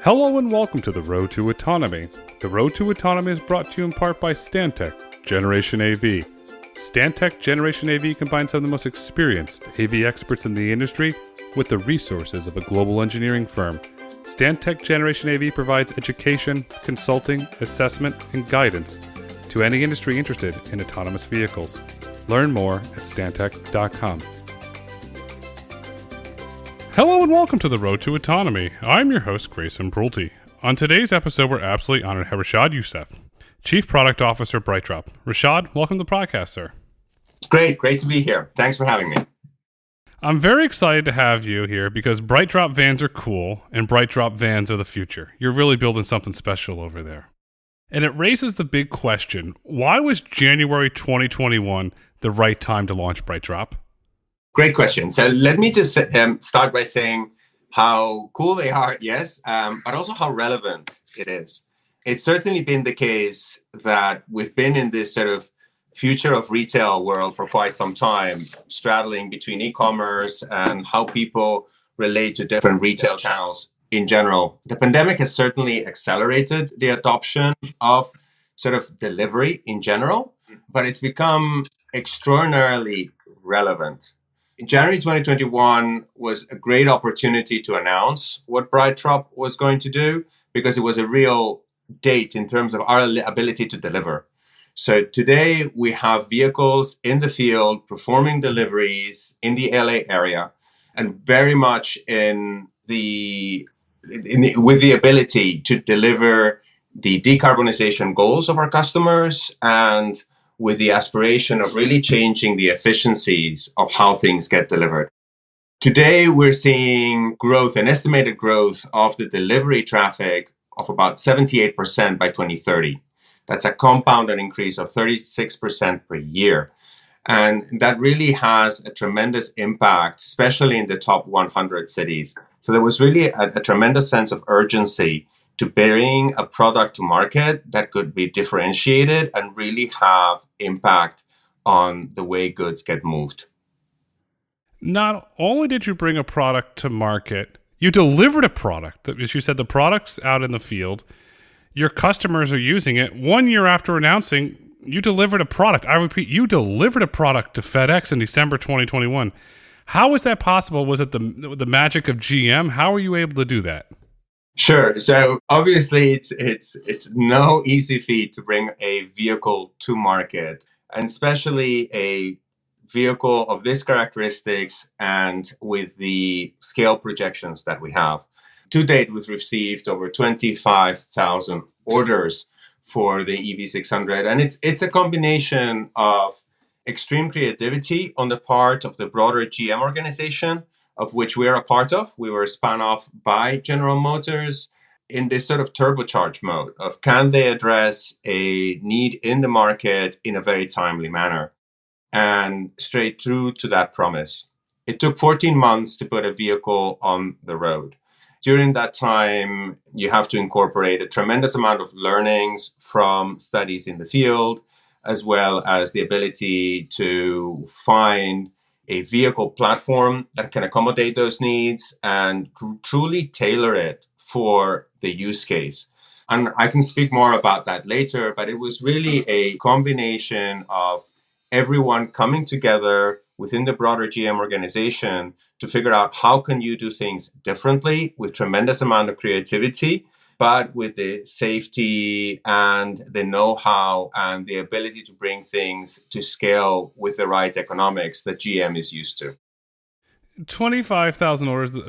Hello and welcome to the Road to Autonomy. The Road to Autonomy is brought to you in part by Stantec Generation AV. Stantec Generation AV combines some of the most experienced AV experts in the industry with the resources of a global engineering firm. Stantec Generation AV provides education, consulting, assessment, and guidance to any industry interested in autonomous vehicles. Learn more at stantec.com. Hello and welcome to the Road to Autonomy. I'm your host, Grayson Brulte. On today's episode, we're absolutely honored to have Rachad Youssef, Chief Product Officer BrightDrop. Rachad, welcome to the podcast, sir. Great to be here. Thanks for having me. I'm very excited to have you here because BrightDrop vans are cool and BrightDrop vans are the future. You're really building something special over there. And it raises the big question, why was January 2021 the right time to launch BrightDrop? Great question. So let me just start by saying how cool they are, yes, but also how relevant it is. It's certainly been the case that we've been in this sort of future of retail world for quite some time, straddling between e-commerce and how people relate to different retail channels in general. The pandemic has certainly accelerated the adoption of sort of delivery in general, but it's become extraordinarily relevant. January 2021 was a great opportunity to announce what BrightDrop was going to do because it was a real date in terms of our ability to deliver. So today we have vehicles in the field performing deliveries in the LA area and very much with the ability to deliver the decarbonization goals of our customers and with the aspiration of really changing the efficiencies of how things get delivered. Today, we're seeing growth, an estimated growth of the delivery traffic of about 78% by 2030. That's a compounded increase of 36% per year. And that really has a tremendous impact, especially in the top 100 cities. So there was really a tremendous sense of urgency to bring a product to market that could be differentiated and really have impact on the way goods get moved. Not only did you bring a product to market, you delivered a product. As you said, the product's out in the field. Your customers are using it. 1 year after announcing, you delivered a product. I repeat, you delivered a product to FedEx in December 2021. How was that possible? Was it the magic of GM? How were you able to do that? Sure. So obviously, it's no easy feat to bring a vehicle to market, and especially a vehicle of this characteristics and with the scale projections that we have. To date, we've received over 25,000 orders for the EV600, and it's a combination of extreme creativity on the part of the broader GM organization, of which we are a part of. We were spun off by General Motors in this sort of turbocharged mode of can they address a need in the market in a very timely manner and straight true to that promise. It took 14 months to put a vehicle on the road. During that time, you have to incorporate a tremendous amount of learnings from studies in the field, as well as the ability to find a vehicle platform that can accommodate those needs and truly tailor it for the use case. And I can speak more about that later, but it was really a combination of everyone coming together within the broader GM organization to figure out how can you do things differently with tremendous amount of creativity, but with the safety and the know-how and the ability to bring things to scale with the right economics that GM is used to. 25,000 orders, the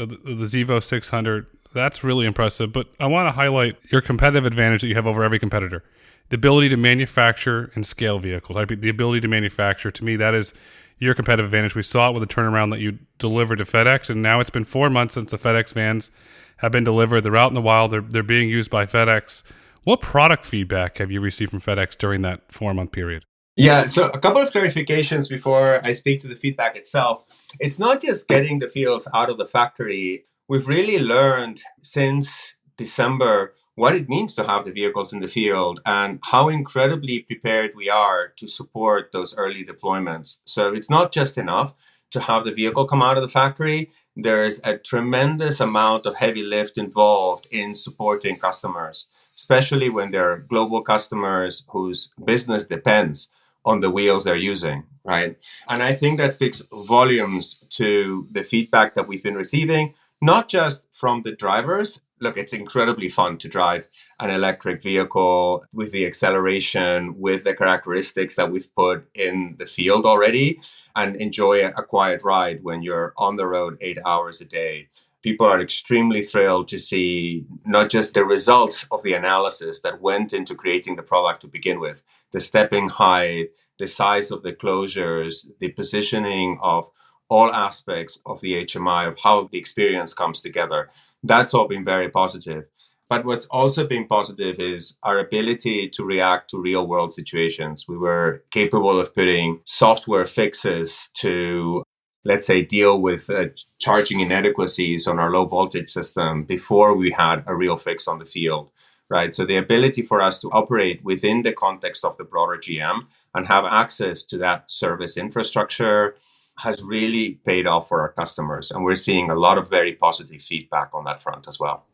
Zevo 600, that's really impressive. But I want to highlight your competitive advantage that you have over every competitor. The ability to manufacture and scale vehicles. The ability to manufacture, to me, that is your competitive advantage. We saw it with the turnaround that you delivered to FedEx, and now it's been 4 months since the FedEx vans have been delivered. They're out in the wild. They're being used by FedEx. What product feedback have you received from FedEx during that 4-month period? Yeah, so a couple of clarifications before I speak to the feedback itself. It's not just getting the vehicles out of the factory. We've really learned since December what it means to have the vehicles in the field and how incredibly prepared we are to support those early deployments. So it's not just enough to have the vehicle come out of the factory. there's a tremendous amount of heavy lift involved in supporting customers, especially when they're global customers whose business depends on the wheels they're using, right? And I think that speaks volumes to the feedback that we've been receiving, not just from the drivers. Look, it's incredibly fun to drive an electric vehicle with the acceleration, with the characteristics that we've put in the field already, and enjoy a quiet ride when you're on the road 8 hours a day. People are extremely thrilled to see not just the results of the analysis that went into creating the product to begin with, the stepping height, the size of the closures, the positioning of all aspects of the HMI, of how the experience comes together. That's all been very positive. But what's also been positive is our ability to react to real world situations. We were capable of putting software fixes to, let's say, deal with charging inadequacies on our low voltage system before we had a real fix on the field, right? So the ability for us to operate within the context of the broader GM and have access to that service infrastructure has really paid off for our customers. And we're seeing a lot of very positive feedback on that front as well.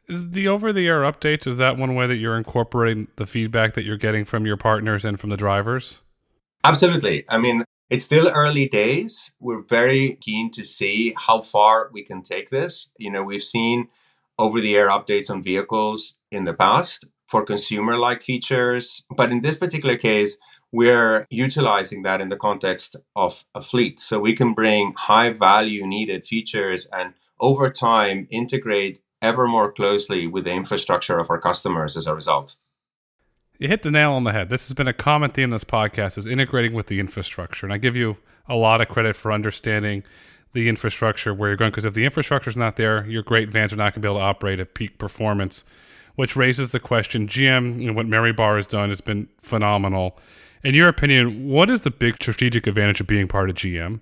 Is the over-the-air updates, is that one way that you're incorporating the feedback that you're getting from your partners and from the drivers? Absolutely. I mean, it's still early days. We're very keen to see how far we can take this. You know, we've seen over-the-air updates on vehicles in the past for consumer-like features. But in this particular case, we're utilizing that in the context of a fleet. So we can bring high-value needed features and over time integrate ever more closely with the infrastructure of our customers as a result. You hit the nail on the head. This has been a common theme in this podcast, is integrating with the infrastructure. And I give you a lot of credit for understanding the infrastructure where you're going, because if the infrastructure is not there, your great vans are not going to be able to operate at peak performance, which raises the question, GM, you know, what Mary Barr has done has been phenomenal. In your opinion, what is the big strategic advantage of being part of GM?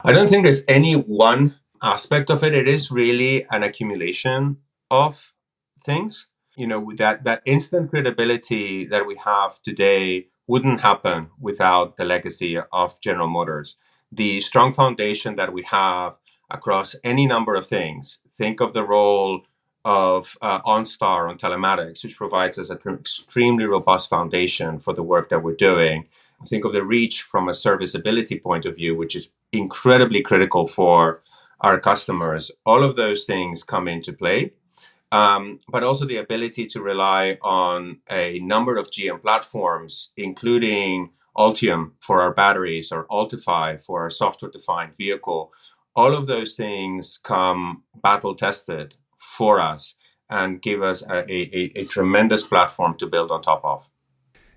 I don't think there's any one aspect of it. It is really an accumulation of things. You know, that instant credibility that we have today wouldn't happen without the legacy of General Motors. The strong foundation that we have across any number of things. Think of the role of OnStar on telematics, which provides us an extremely robust foundation for the work that we're doing. Think of the reach from a serviceability point of view, which is incredibly critical for our customers. All of those things come into play, but also the ability to rely on a number of GM platforms, including Ultium for our batteries or Ultify for our software-defined vehicle. All of those things come battle-tested for us and give us a tremendous platform to build on top of.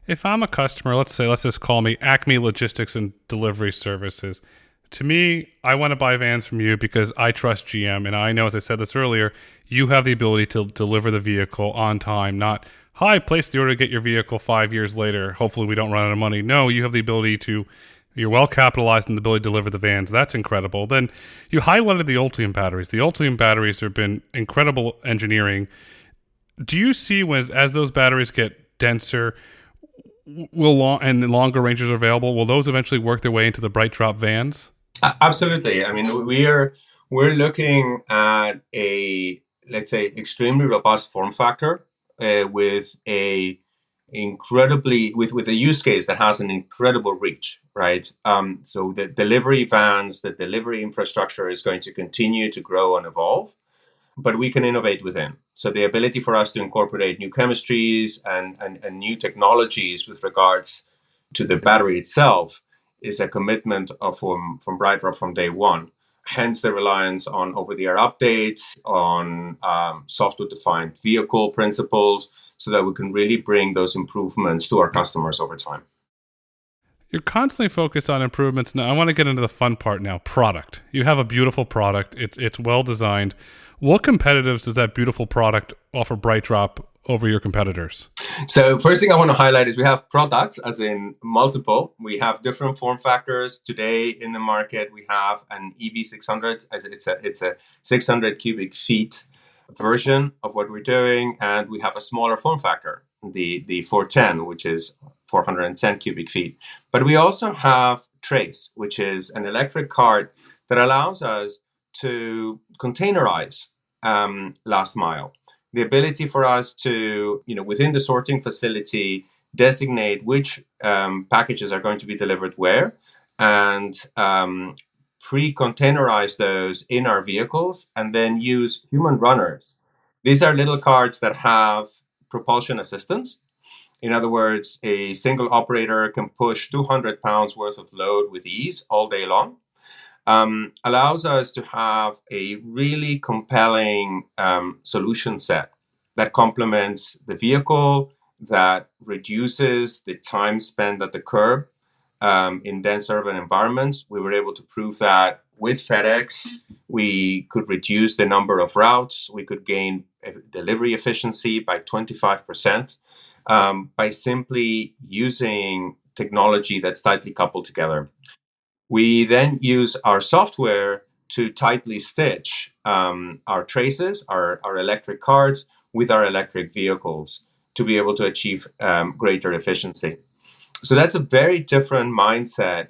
If I'm a customer, let's just call me Acme Logistics and Delivery Services. To me, I want to buy vans from you because I trust GM, and I know, as I said this earlier, you have the ability to deliver the vehicle on time, not, hi, place the order to get your vehicle 5 years later. Hopefully we don't run out of money. No, you have the ability to, you're well capitalized in the ability to deliver the vans. That's incredible. Then you highlighted the Ultium batteries. The Ultium batteries have been incredible engineering. Do you see as those batteries get denser, and the longer ranges are available, will those eventually work their way into the BrightDrop vans? Absolutely. I mean, we're looking at a, let's say, extremely robust form factor with a use case that has an incredible reach, right? So the delivery vans, the delivery infrastructure is going to continue to grow and evolve, but we can innovate within. So the ability for us to incorporate new chemistries and new technologies with regards to the battery itself is a commitment from BrightDrop from day one. Hence the reliance on over-the-air updates, on software-defined vehicle principles, so that we can really bring those improvements to our customers over time. You're constantly focused on improvements. Now, I want to get into the fun part now, product. You have a beautiful product. It's well designed. What competitives does that beautiful product offer BrightDrop over your competitors? So first thing I want to highlight is we have products, as in multiple. We have different form factors today in the market. We have an EV600, as it's a 600 cubic feet version of what we're doing, and we have a smaller form factor, the 410, which is 410 cubic feet. But we also have Trace, which is an electric cart that allows us to containerize last mile. The ability for us to, within the sorting facility, designate which packages are going to be delivered where, and pre-containerize those in our vehicles, and then use human runners. These are little carts that have propulsion assistance. In other words, a single operator can push 200 pounds worth of load with ease all day long. Allows us to have a really compelling solution set that complements the vehicle, that reduces the time spent at the curb in dense urban environments. We were able to prove that with FedEx. We could reduce the number of routes. We could gain delivery efficiency by 25% by simply using technology that's tightly coupled together. We then use our software to tightly stitch our traces, our electric cards, with our electric vehicles to be able to achieve greater efficiency. So that's a very different mindset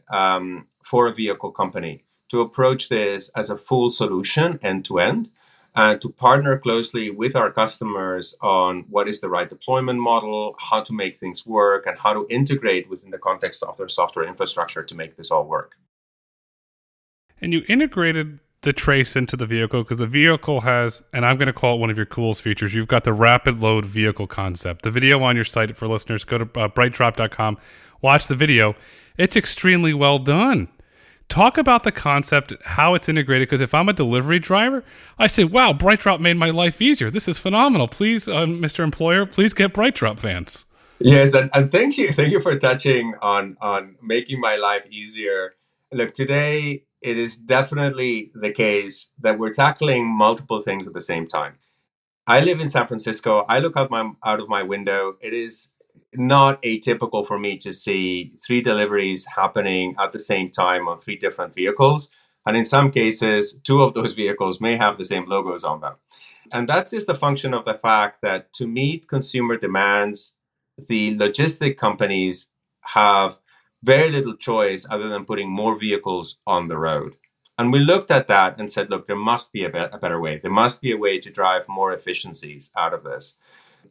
for a vehicle company, to approach this as a full solution end to end, and to partner closely with our customers on what is the right deployment model, how to make things work, and how to integrate within the context of their software infrastructure to make this all work. And you integrated the trace into the vehicle because the vehicle has, and I'm going to call it one of your coolest features, you've got the rapid load vehicle concept. The video on your site for listeners, go to brightdrop.com, watch the video. It's extremely well done. Talk about the concept, how it's integrated, because if I'm a delivery driver, I say, wow, BrightDrop made my life easier. This is phenomenal. Please, Mr. Employer, please get BrightDrop vans. Yes, and thank you for touching on making my life easier. Look, today, it is definitely the case that we're tackling multiple things at the same time. I live in San Francisco. I look out of my window. It is not atypical for me to see 3 deliveries happening at the same time on 3 different vehicles. And in some cases, 2 of those vehicles may have the same logos on them. And that's just a function of the fact that to meet consumer demands, the logistic companies have very little choice other than putting more vehicles on the road. And we looked at that and said, look, there must be a better way. There must be a way to drive more efficiencies out of this.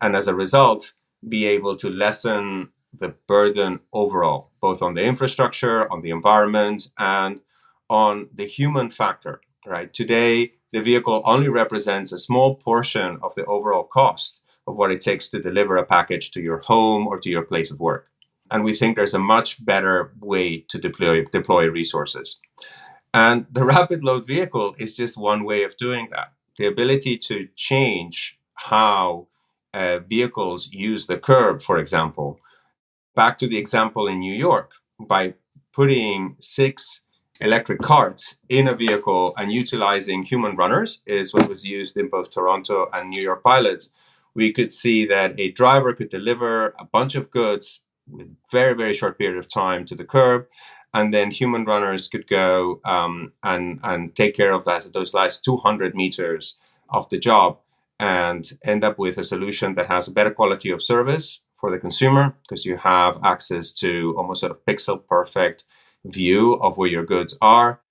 And as a result, be able to lessen the burden overall, both on the infrastructure, on the environment, and on the human factor, right? Today, the vehicle only represents a small portion of the overall cost of what it takes to deliver a package to your home or to your place of work. And we think there's a much better way to deploy resources. And the rapid load vehicle is just one way of doing that. The ability to change how vehicles use the curb, for example. Back to the example in New York, by putting 6 electric carts in a vehicle and utilizing human runners, is what was used in both Toronto and New York pilots. We could see that a driver could deliver a bunch of goods with very, very short period of time to the curb, and then human runners could go and take care of those last 200 meters of the job, and end up with a solution that has a better quality of service for the consumer, because you have access to almost sort of pixel perfect view of where your goods are,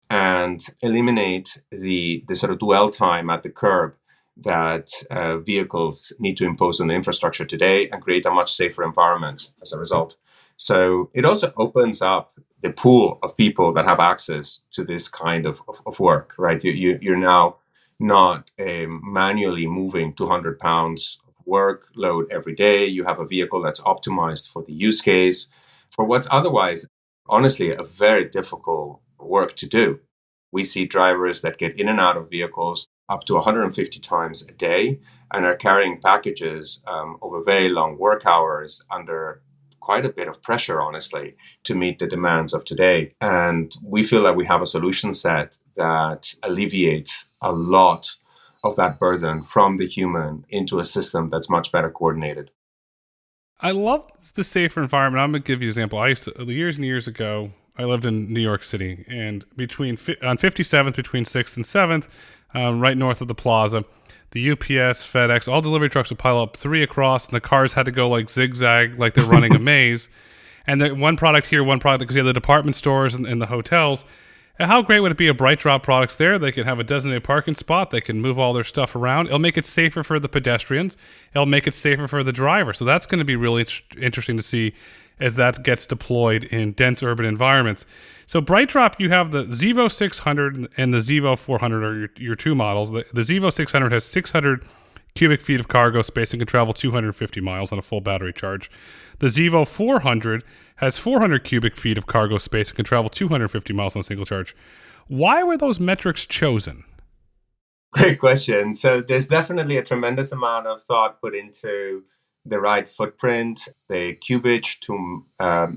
and eliminate the sort of dwell time at the curb that vehicles need to impose on the infrastructure today, and create a much safer environment as a result. So it also opens up the pool of people that have access to this kind of work, right? You're now not manually moving 200 pounds of workload every day. You have a vehicle that's optimized for the use case, for what's otherwise, honestly, a very difficult work to do. We see drivers that get in and out of vehicles up to 150 times a day and are carrying packages over very long work hours under quite a bit of pressure, honestly, to meet the demands of today. And we feel that we have a solution set that alleviates a lot of that burden from the human into a system that's much better coordinated. I love the safer environment. I'm going to give you an example. I used to, years and years ago, I lived in New York City, and on 57th, between 6th and 7th, right north of the plaza, the UPS, FedEx, all delivery trucks would pile up 3 across, and the cars had to go like zigzag, like they're running a maze. And then one product here, one product, because you have the department stores and the hotels. And how great would it be if BrightDrop products there? They can have a designated parking spot. They can move all their stuff around. It'll make it safer for the pedestrians. It'll make it safer for the driver. So that's going to be really interesting to see as that gets deployed in dense urban environments. So BrightDrop, you have the Zevo 600 and the Zevo 400 are your two models. The Zevo 600 has 600 cubic feet of cargo space and can travel 250 miles on a full battery charge. The Zevo 400 has 400 cubic feet of cargo space and can travel 250 miles on a single charge. Why were those metrics chosen? Great question. So there's definitely a tremendous amount of thought put into the right footprint, the cubage to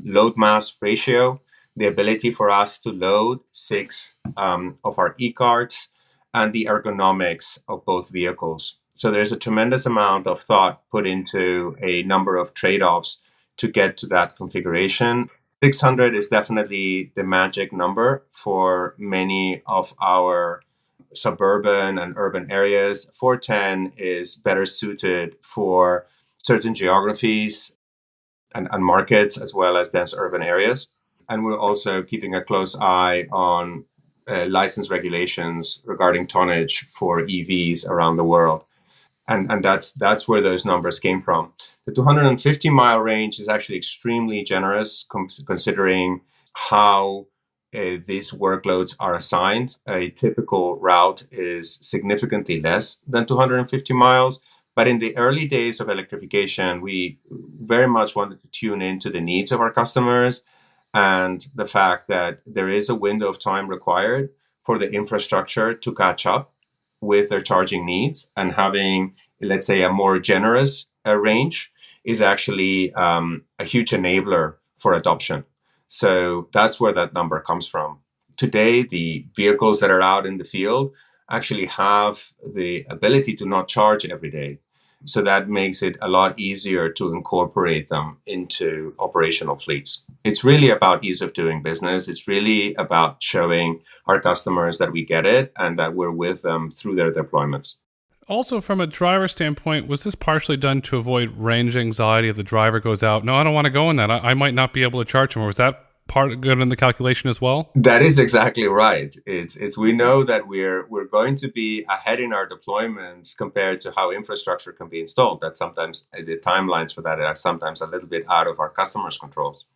load mass ratio, the ability for us to load 6 of our e-carts, and the ergonomics of both vehicles. So there's a tremendous amount of thought put into a number of trade-offs to get to that configuration. 600 is definitely the magic number for many of our suburban and urban areas. 410 is better suited for certain geographies and markets, as well as dense urban areas. And we're also keeping a close eye on license regulations regarding tonnage for EVs around the world. And that's where those numbers came from. The 250-mile range is actually extremely generous considering how these workloads are assigned. A typical route is significantly less than 250 miles. But in the early days of electrification, we very much wanted to tune into the needs of our customers and the fact that there is a window of time required for the infrastructure to catch up with their charging needs, and having, let's say, a more generous range is actually a huge enabler for adoption. So that's where that number comes from. Today, the vehicles that are out in the field actually have the ability to not charge every day. So that makes it a lot easier to incorporate them into operational fleets. It's really about ease of doing business. It's really about showing our customers that we get it and that we're with them through their deployments. Also, from a driver standpoint, was this partially done to avoid range anxiety if the driver goes out? No, I don't want to go in that. I might not be able to charge him. Or was that part good in the calculation as well? That is exactly right. It's we know that we're going to be ahead in our deployments compared to how infrastructure can be installed. That sometimes the timelines for that are sometimes a little bit out of our customers' controls.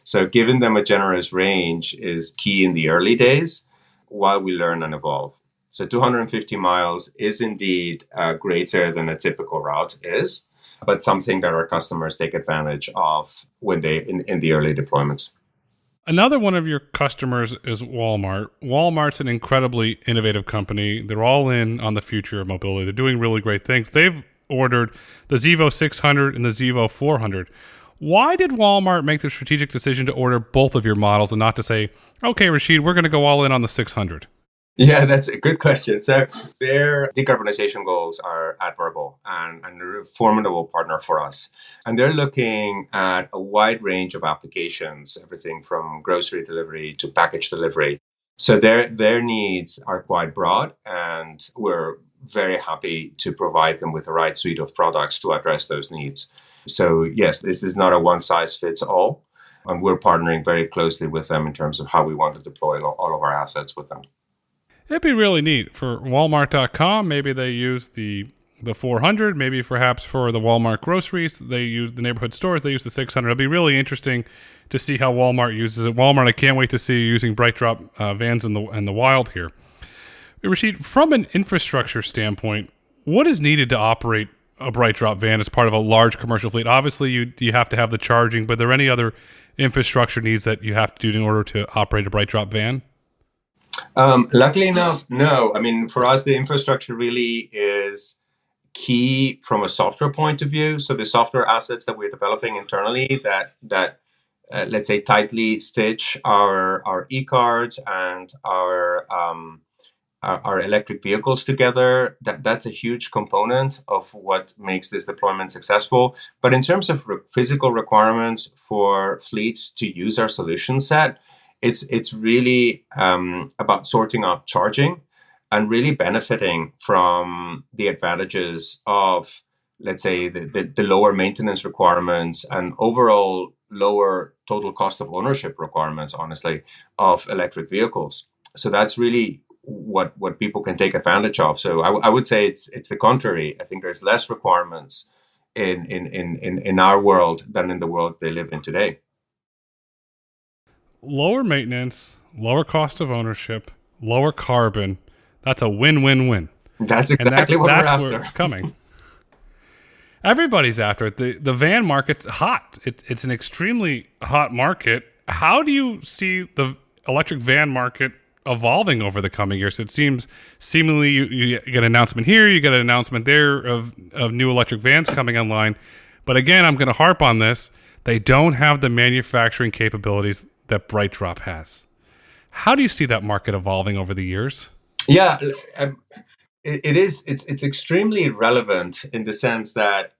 So giving them a generous range is key in the early days while we learn and evolve. So 250 miles is indeed greater than a typical route is, but something that our customers take advantage of when they in the early deployments. Another one of your customers is Walmart. Walmart's an incredibly innovative company. They're all in on the future of mobility. They're doing really great things. They've ordered the Zevo 600 and the Zevo 400. Why did Walmart make the strategic decision to order both of your models and not to say, okay, Rachid, we're going to go all in on the 600? Yeah, that's a good question. So their decarbonization goals are admirable and a formidable partner for us. And they're looking at a wide range of applications, everything from grocery delivery to package delivery. So their needs are quite broad, and we're very happy to provide them with the right suite of products to address those needs. So yes, this is not a one size fits all. And we're partnering very closely with them in terms of how we want to deploy all of our assets with them. It'd be really neat for Walmart.com. Maybe they use the 400. Maybe perhaps for the Walmart groceries, they use the neighborhood stores. They use the 600. It'll be really interesting to see how Walmart uses it. Walmart, I can't wait to see you using BrightDrop vans in the wild here. Rachid, from an infrastructure standpoint, what is needed to operate a BrightDrop van as part of a large commercial fleet? Obviously, you have to have the charging, but are there any other infrastructure needs that you have to do in order to operate a BrightDrop van? Luckily enough, no. I mean, for us, the infrastructure really is key from a software point of view. So the software assets that we're developing internally that let's say tightly stitch our e-cards and our electric vehicles together, that's a huge component of what makes this deployment successful. But in terms of physical requirements for fleets to use our solution set, it's really about sorting out charging and really benefiting from the advantages of, let's say, the lower maintenance requirements and overall lower total cost of ownership requirements, honestly, of electric vehicles. So that's really what people can take advantage of. So I would say it's the contrary. I think there's less requirements in our world than in the world they live in today. Lower maintenance, lower cost of ownership, lower carbon. That's a win-win-win. That's exactly what we're after. Where it's coming. Everybody's after it. The van market's hot. It's an extremely hot market. How do you see the electric van market evolving over the coming years? It seems seemingly you get an announcement here, you get an announcement there of new electric vans coming online. But again, I'm going to harp on this. They don't have the manufacturing capabilities that BrightDrop has. How do you see that market evolving over the years? Yeah, it's extremely relevant in the sense that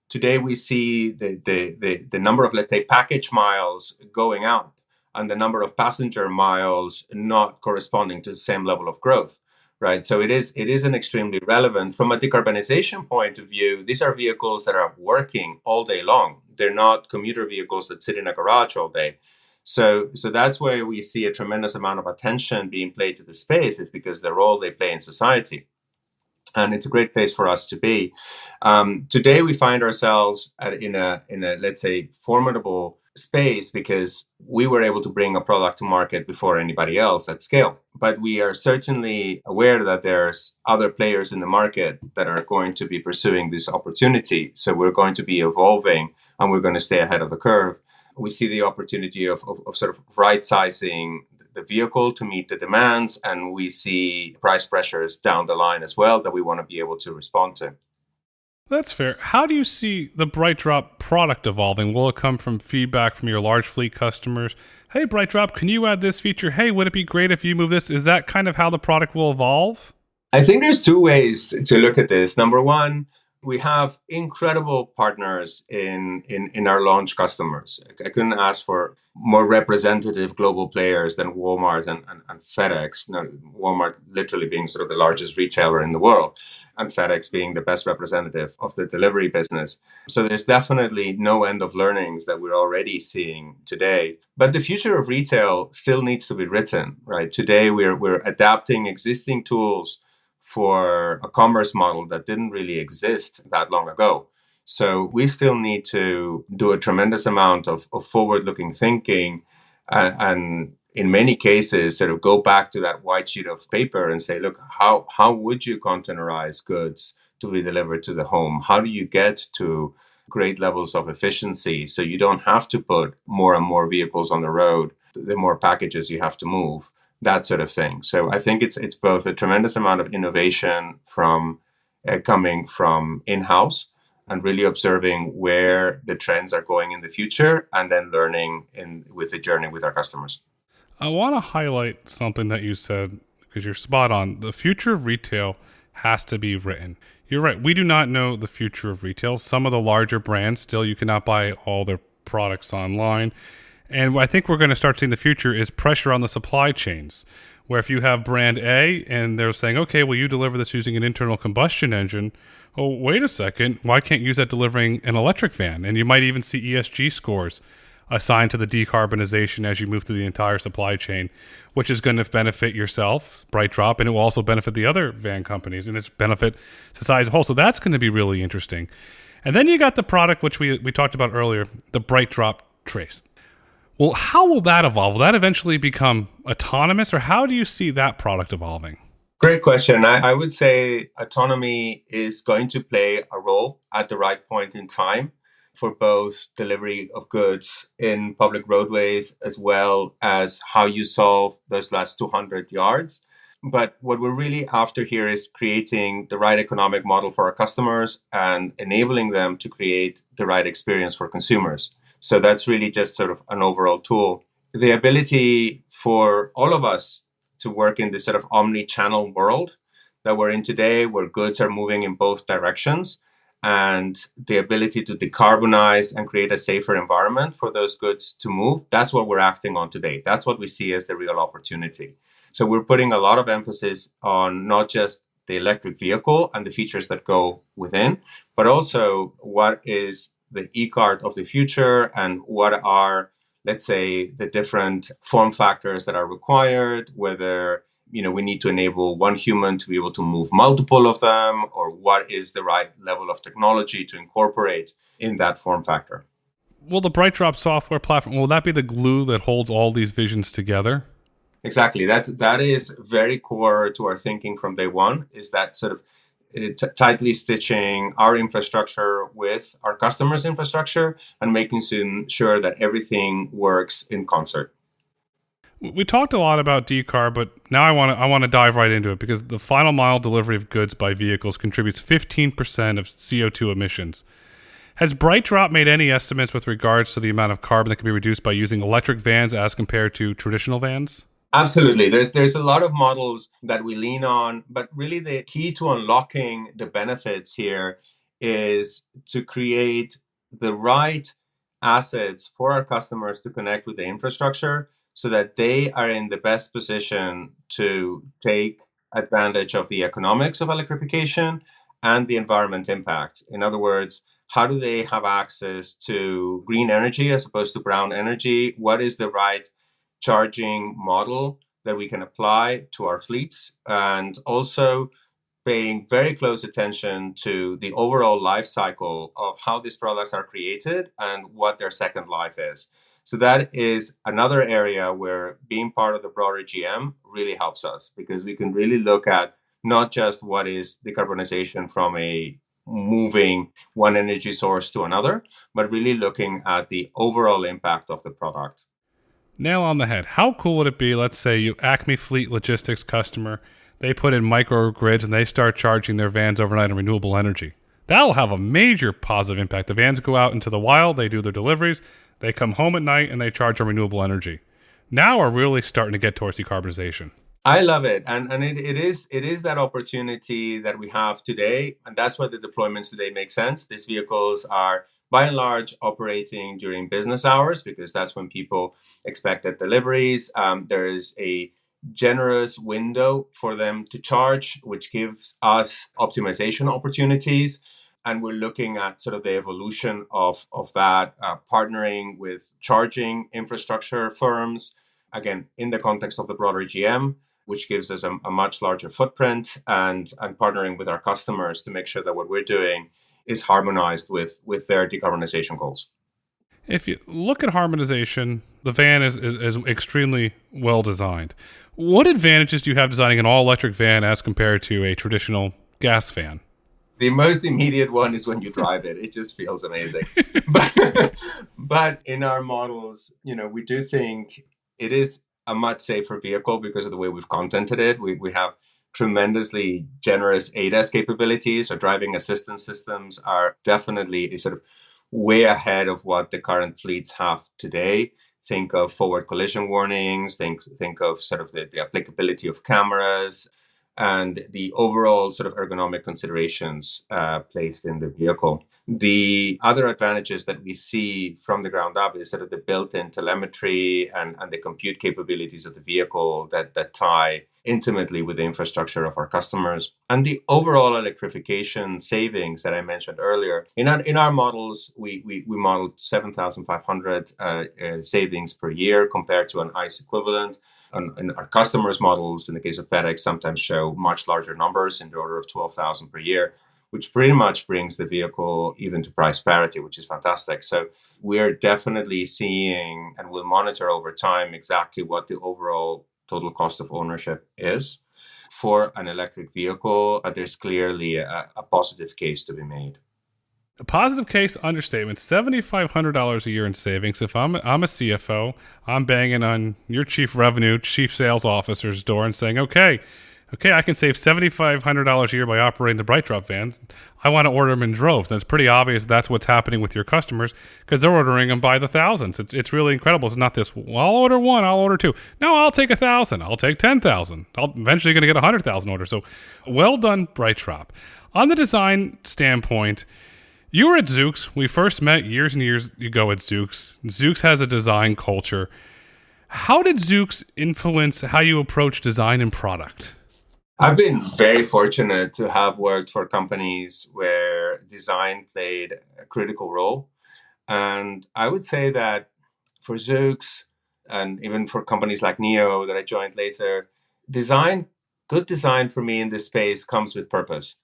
today we see the number of, let's say, package miles going up and the number of passenger miles not corresponding to the same level of growth, right? So it is an extremely relevant. From a decarbonization point of view, these are vehicles that are working all day long. They're not commuter vehicles that sit in a garage all day. So that's where we see a tremendous amount of attention being played to the space, is because the role they play in society. And it's a great place for us to be. Today, we find ourselves in a let's say formidable space because we were able to bring a product to market before anybody else at scale. But we are certainly aware that there's other players in the market that are going to be pursuing this opportunity. So we're going to be evolving and we're going to stay ahead of the curve. We see the opportunity of sort of right-sizing the vehicle to meet the demands, and we see price pressures down the line as well that we want to be able to respond to. That's fair. How do you see the BrightDrop product evolving? Will it come from feedback from your large fleet customers? Hey, BrightDrop, can you add this feature? Hey, would it be great if you move this? Is that kind of how the product will evolve? I think there's two ways to look at this. Number one, we have incredible partners in our launch customers. I couldn't ask for more representative global players than Walmart and FedEx. Now, Walmart literally being sort of the largest retailer in the world, and FedEx being the best representative of the delivery business. So there's definitely no end of learnings that we're already seeing today. But the future of retail still needs to be written, right? Today, we're adapting existing tools for a commerce model that didn't really exist that long ago. So we still need to do a tremendous amount of forward-looking thinking and in many cases sort of go back to that white sheet of paper and say, look, how would you containerize goods to be delivered to the home? How do you get to great levels of efficiency so you don't have to put more and more vehicles on the road, the more packages you have to move? That sort of thing. So I think it's both a tremendous amount of innovation from coming from in-house and really observing where the trends are going in the future and then learning with the journey with our customers. I want to highlight something that you said because you're spot on. The future of retail has to be written. You're right. We do not know the future of retail. Some of the larger brands still, you cannot buy all their products online. And what I think we're going to start seeing in the future is pressure on the supply chains, where if you have brand A and they're saying, okay, well, you deliver this using an internal combustion engine. Oh, wait a second. Why can't you use that delivering an electric van? And you might even see ESG scores assigned to the decarbonization as you move through the entire supply chain, which is going to benefit yourself, BrightDrop, and it will also benefit the other van companies and it's benefit society as a whole. So that's going to be really interesting. And then you got the product, which we talked about earlier, the BrightDrop Trace. Well, how will that evolve? Will that eventually become autonomous, or how do you see that product evolving? Great question. I would say autonomy is going to play a role at the right point in time for both delivery of goods in public roadways as well as how you solve those last 200 yards. But what we're really after here is creating the right economic model for our customers and enabling them to create the right experience for consumers. So that's really just sort of an overall tool. The ability for all of us to work in this sort of omni-channel world that we're in today, where goods are moving in both directions, and the ability to decarbonize and create a safer environment for those goods to move, that's what we're acting on today. That's what we see as the real opportunity. So we're putting a lot of emphasis on not just the electric vehicle and the features that go within, but also what is the e-cart of the future and what are let's say, the different form factors that are required, whether we need to enable one human to be able to move multiple of them, or what is the right level of technology to incorporate in that form factor. Will the BrightDrop software platform, will that be the glue that holds all these visions together? Exactly. That is very core to our thinking from day one, is that sort of tightly stitching our infrastructure with our customers' infrastructure and making sure that everything works in concert. We talked a lot about decarb, but now I want to dive right into it, because the final mile delivery of goods by vehicles contributes 15% of CO2 emissions. Has BrightDrop made any estimates with regards to the amount of carbon that can be reduced by using electric vans as compared to traditional vans? Absolutely. There's a lot of models that we lean on, but really the key to unlocking the benefits here is to create the right assets for our customers to connect with the infrastructure so that they are in the best position to take advantage of the economics of electrification and the environment impact. In other words, how do they have access to green energy as opposed to brown energy? What is the right charging model that we can apply to our fleets? And also paying very close attention to the overall life cycle of how these products are created and what their second life is. So that is another area where being part of the broader GM really helps us, because we can really look at not just what is decarbonization from a moving one energy source to another, but really looking at the overall impact of the product. Nail on the head. How cool would it be, let's say you Acme Fleet Logistics customer, they put in microgrids and they start charging their vans overnight on renewable energy. That'll have a major positive impact. The vans go out into the wild, they do their deliveries, they come home at night and they charge on renewable energy. Now we're really starting to get towards decarbonization. I love it. And it is that opportunity that we have today. And that's why the deployments today make sense. These vehicles are by and large operating during business hours, because that's when people expected deliveries. There is a generous window for them to charge, which gives us optimization opportunities. And we're looking at sort of the evolution of that, partnering with charging infrastructure firms, again, in the context of the broader GM, which gives us a much larger footprint, and partnering with our customers to make sure that what we're doing is harmonized with their decarbonization goals. If you look at harmonization, the van is extremely well designed. What advantages do you have designing an all-electric van as compared to a traditional gas van? The most immediate one is when you drive it. It just feels amazing. But in our models, we do think it is a much safer vehicle because of the way we've contented it. We have tremendously generous ADAS capabilities. Our driving assistance systems are definitely sort of way ahead of what the current fleets have today. Think of forward collision warnings, think of sort of the applicability of cameras, and the overall sort of ergonomic considerations placed in the vehicle. The other advantages that we see from the ground up is sort of the built-in telemetry and the compute capabilities of the vehicle that tie intimately with the infrastructure of our customers, and the overall electrification savings that I mentioned earlier. In our models, we modeled 7,500 savings per year compared to an ICE equivalent. And our customers' models, in the case of FedEx, sometimes show much larger numbers in the order of 12,000 per year, which pretty much brings the vehicle even to price parity, which is fantastic. So we're definitely seeing, and we'll monitor over time, exactly what the overall total cost of ownership is for an electric vehicle. But there's clearly a positive case to be made. A positive case, understatement. $7,500 a year in savings. If I'm a CFO, I'm banging on your chief revenue, chief sales officer's door and saying, okay, I can save $7,500 a year by operating the BrightDrop vans. I want to order them in droves. And it's pretty obvious that's what's happening with your customers, because they're ordering them by the thousands. It's really incredible. It's not this, well, I'll order one, I'll order two. No, I'll take 1,000. I'll take 10,000. I'll eventually going to get 100,000 orders. So well done, BrightDrop. On the design standpoint, you were at Zoox. We first met years and years ago at Zoox. Zoox has a design culture. How did Zoox influence how you approach design and product? I've been very fortunate to have worked for companies where design played a critical role. And I would say that for Zoox, and even for companies like Neo that I joined later, good design for me in this space comes with purpose.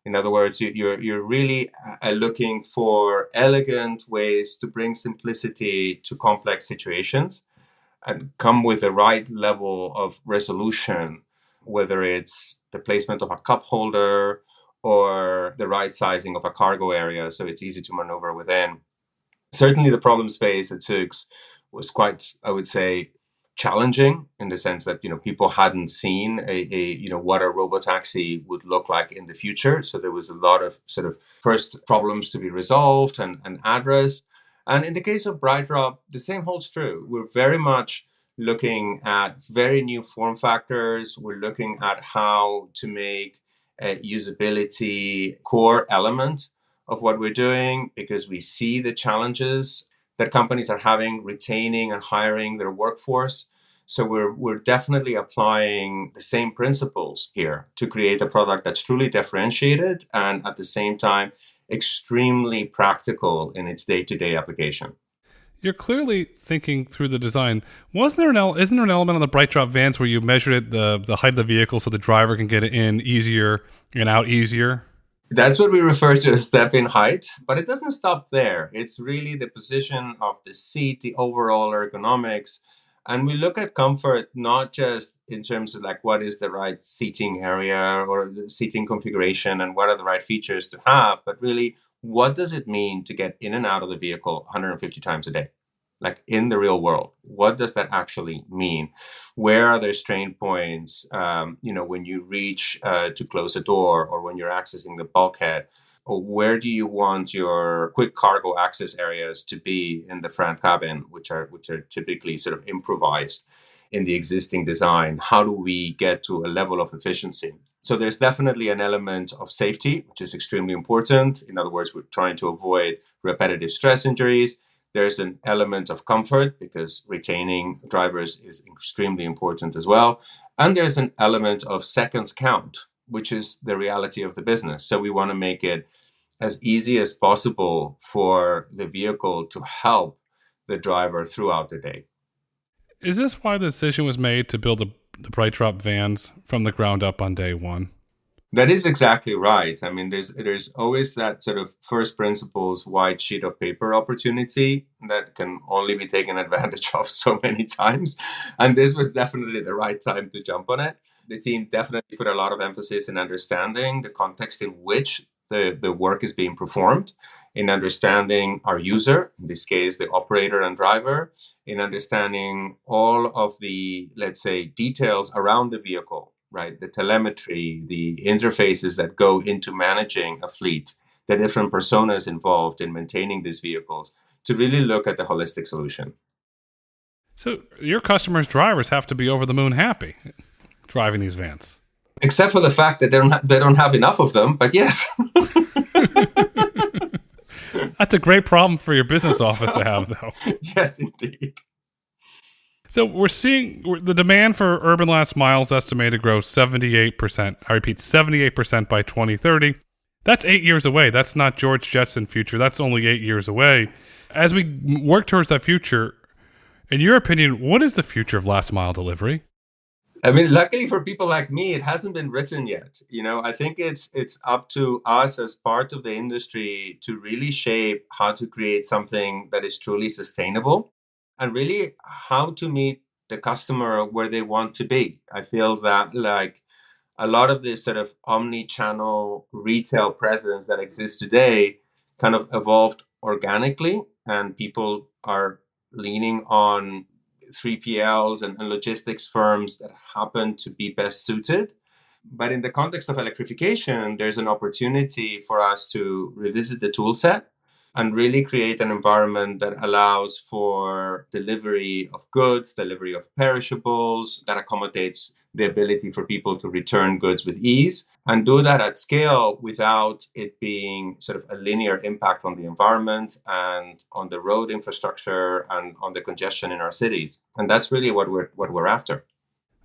In other words, you're really looking for elegant ways to bring simplicity to complex situations and come with the right level of resolution, whether it's the placement of a cup holder or the right sizing of a cargo area so it's easy to maneuver within. Certainly the problem space at Zoox was quite, I would say, challenging in the sense that people hadn't seen what a robotaxi would look like in the future. So there was a lot of sort of first problems to be resolved and addressed. And in the case of BrightDrop, the same holds true. We're very much looking at very new form factors. We're looking at how to make a usability core element of what we're doing because we see the challenges that companies are having retaining and hiring their workforce. So we're definitely applying the same principles here to create a product that's truly differentiated and at the same time extremely practical in its day-to-day application. You're clearly thinking through the design. Isn't there an element on the BrightDrop vans where you measured the height of the vehicle so the driver can get it in easier and out easier? That's what we refer to as step-in height, but it doesn't stop there. It's really the position of the seat, the overall ergonomics, and we look at comfort not just in terms of like what is the right seating area or the seating configuration and what are the right features to have, but really what does it mean to get in and out of the vehicle 150 times a day? Like in the real world, what does that actually mean? Where are there strain points, when you reach to close a door or when you're accessing the bulkhead? Or where do you want your quick cargo access areas to be in the front cabin, which are typically sort of improvised in the existing design? How do we get to a level of efficiency? So there's definitely an element of safety, which is extremely important. In other words, we're trying to avoid repetitive stress injuries. There's an element of comfort because retaining drivers is extremely important as well. And there's an element of seconds count, which is the reality of the business. So we want to make it as easy as possible for the vehicle to help the driver throughout the day. Is this why the decision was made to build the BrightDrop vans from the ground up on day one? That is exactly right. I mean, there's always that sort of first principles white sheet of paper opportunity that can only be taken advantage of so many times. And this was definitely the right time to jump on it. The team definitely put a lot of emphasis in understanding the context in which the work is being performed, in understanding our user, in this case, the operator and driver, in understanding all of the, let's say, details around the vehicle, right? The telemetry, the interfaces that go into managing a fleet, the different personas involved in maintaining these vehicles, to really look at the holistic solution. So your customers' drivers have to be over the moon happy driving these vans. Except for the fact that they don't have enough of them, but yes. That's a great problem for your business office to have, though. Yes, indeed. So we're seeing the demand for urban last mile is estimated to grow 78%. I repeat, 78% by 2030. That's 8 years away. That's not George Jetson future. That's only 8 years away. As we work towards that future, in your opinion, what is the future of last mile delivery? I mean, luckily for people like me, it hasn't been written yet. I think it's up to us as part of the industry to really shape how to create something that is truly sustainable and really how to meet the customer where they want to be. I feel that like a lot of this sort of omni-channel retail presence that exists today kind of evolved organically, and people are leaning on 3PLs and logistics firms that happen to be best suited. But in the context of electrification, there's an opportunity for us to revisit the tool set and really create an environment that allows for delivery of goods, delivery of perishables, that accommodates the ability for people to return goods with ease and do that at scale without it being sort of a linear impact on the environment and on the road infrastructure and on the congestion in our cities. And that's really what we're after.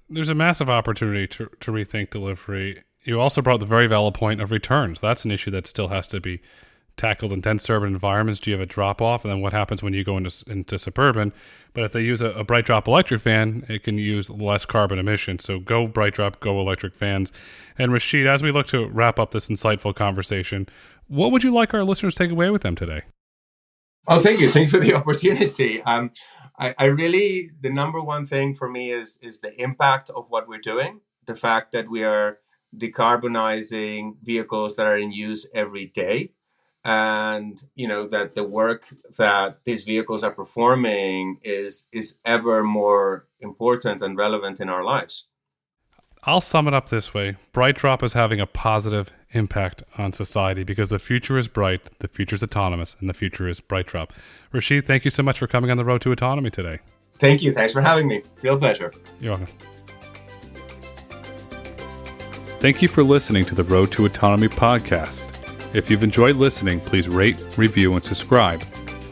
There's a massive opportunity to rethink delivery. You also brought the very valid point of returns. That's an issue that still has to be tackled in dense urban environments, do you have a drop-off? And then what happens when you go into suburban? But if they use a BrightDrop electric fan, it can use less carbon emissions. So go BrightDrop, go electric fans. And Rachad, as we look to wrap up this insightful conversation, what would you like our listeners to take away with them today? Oh, thank you. Thank you for the opportunity. I really, the number one thing for me is the impact of what we're doing. The fact that we are decarbonizing vehicles that are in use every day. And, that the work that these vehicles are performing is ever more important and relevant in our lives. I'll sum it up this way. BrightDrop is having a positive impact on society because the future is bright, the future is autonomous, and the future is BrightDrop. Rachad, thank you so much for coming on the Road to Autonomy today. Thank you. Thanks for having me. Real pleasure. You're welcome. Thank you for listening to the Road to Autonomy podcast. If you've enjoyed listening, please rate, review, and subscribe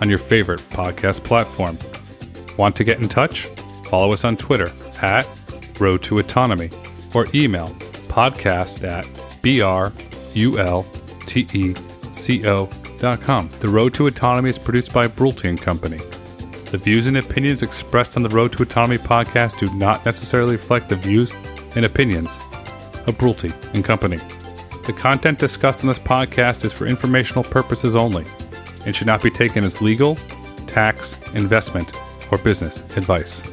on your favorite podcast platform. Want to get in touch? Follow us on Twitter at Road to Autonomy or email podcast@brulteco.com. The Road to Autonomy is produced by Brulte & Company. The views and opinions expressed on the Road to Autonomy podcast do not necessarily reflect the views and opinions of Brulte & Company. The content discussed on this podcast is for informational purposes only and should not be taken as legal, tax, investment, or business advice.